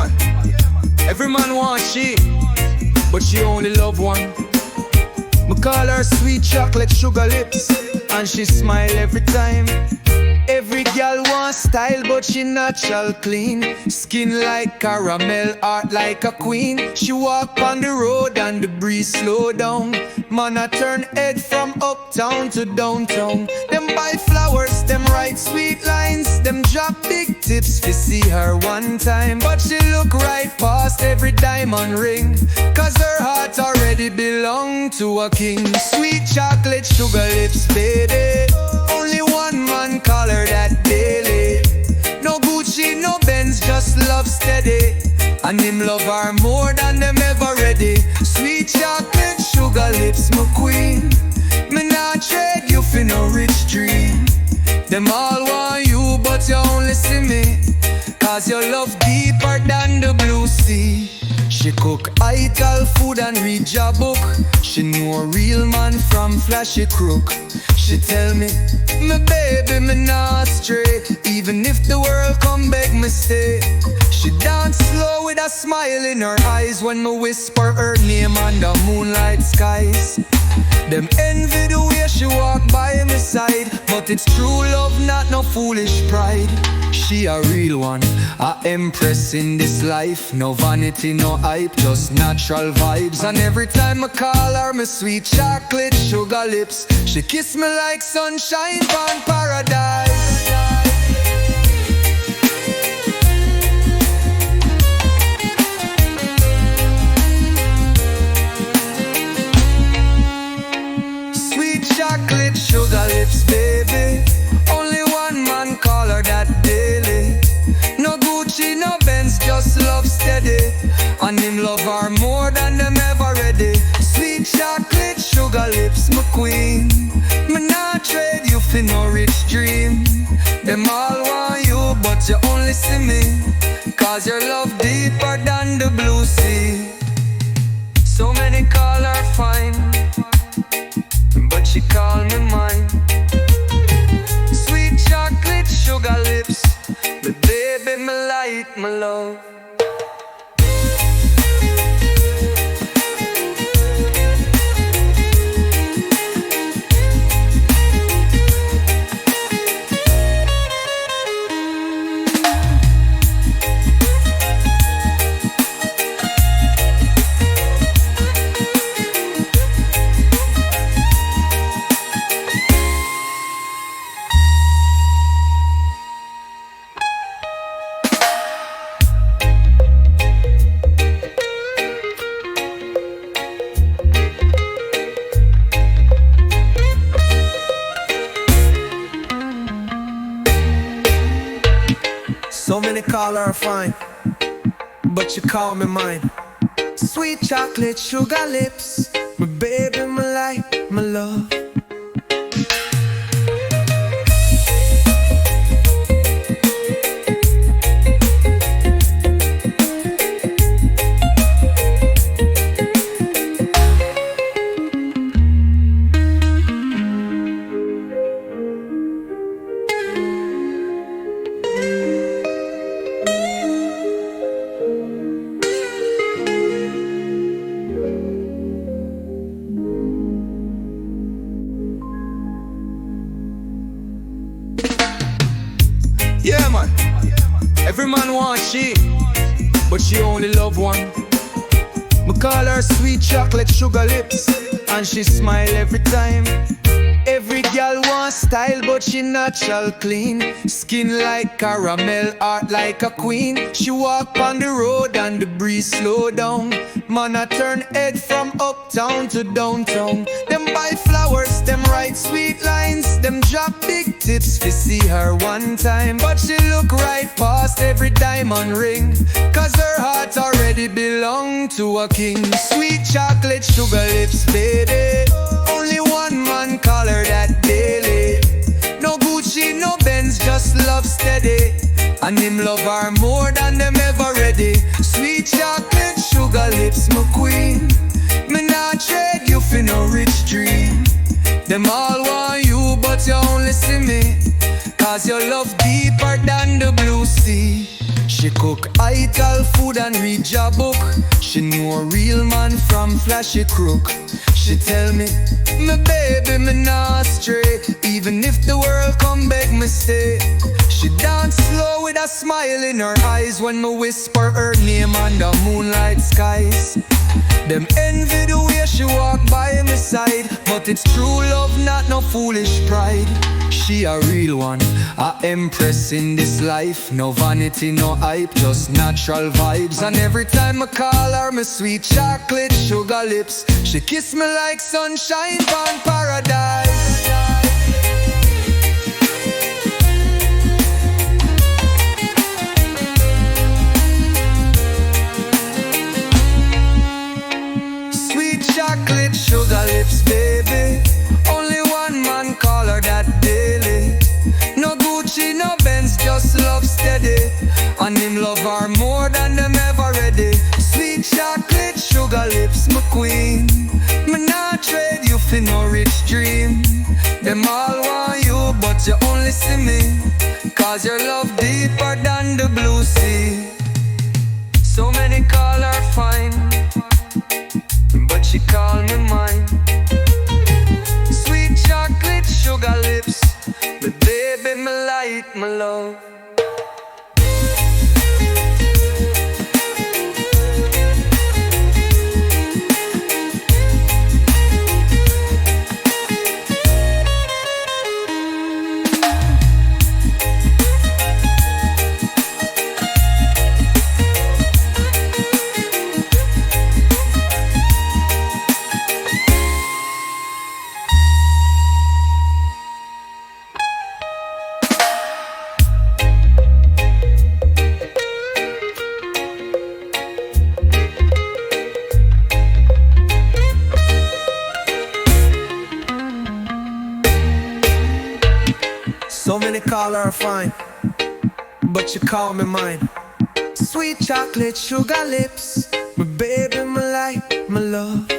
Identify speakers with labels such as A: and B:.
A: man. Every man wants she, but she only love one. Me call her sweet chocolate sugar lips, and she smile every time. Every girl wants style, but she natural clean. Skin like caramel, heart like a queen. She walk on the road and the breeze slow down. Man I turn head from uptown to downtown. Them buy flowers, them write sweet lines. Them drop big tips to see her one time. But she look right past every diamond ring, cause her heart already belong to a king. Sweet chocolate sugar lips, baby. Only one man call her that daily. No Gucci, no Benz, just love steady. And him love her more than them ever ready. Sweet chocolate sugar lips, my queen. Me not trade you for no rich dream. Them all want you, but you only see me, cause your love deeper than the blue sea. She cook ital food and read your book. She know a real man from flashy crook. She tell me, my baby, me not stray, even if the world come beg me stay. She dance slow with a smile in her eyes when me whisper her name under moonlight skies. Them envy the way she walk by my side, but it's true love, not no foolish pride. She a real one, a empress in this life. No vanity, no hype, just natural vibes. And every time I call her my sweet chocolate sugar lips, she kiss me like sunshine from paradise. Chocolate sugar lips, baby. Only one man call her that daily. No Gucci, no Benz, just love steady. And him love her more than them ever ready. Sweet chocolate sugar lips, my queen. Me not trade you for no rich dream. Them all want you, but you only see me, cause your love deeper than the blue sea. So many call her fine, but she call me mine. Sweet chocolate sugar lips, my baby, my light, my love. So many call her fine, but you call me mine. Sweet chocolate sugar lips, my baby, my light, my love. Yeah man, every man wants she, but she only love one. Me call her sweet chocolate sugar lips, and she smile every time. Every girl wants style, but she natural clean. Skin like caramel, heart like a queen. She walk on the road and the breeze slow down. Man I turn head from uptown to downtown. Them buy flowers, them write sweet lines. Them drop big tips to see her one time. But she look right past every diamond ring, cause her heart already belong to a king. Sweet chocolate sugar lips, baby. Only one man call her that daily. No Gucci, no Benz, just love steady. And him love her more than them ever ready. Sweet chocolate sugar lips, my queen. Me not trade you for no rich dream. Them all want you, but you only see me, cause your love deeper than the blue sea. She cook ital food and read your book. She know a real man from flashy crook. She tell me, my baby, me not stray, even if the world come beg me stay. She dance slow with a smile in her eyes when me whisper her name under moonlight skies. Them envy the way she walk by my side, but it's true love, not no foolish pride. She a real one, a empress in this life. No vanity, no hype, just natural vibes. And every time I call her my sweet chocolate sugar lips, she kiss me like sunshine from paradise. Chocolate sugar lips, baby. Only one man call her that daily. No Gucci, no Benz, just love steady. And him love her more than them ever ready. Sweet chocolate sugar lips, my queen. Me not trade you for no rich dream. Them all want you, but you only see me, cause your love deeper than the blue sea. So many call her fine, but she call me mine. Sweet chocolate sugar lips, but baby, my light, my love. So many call her fine, but she call me mine. Sweet chocolate sugar lips, my baby, my light, my love.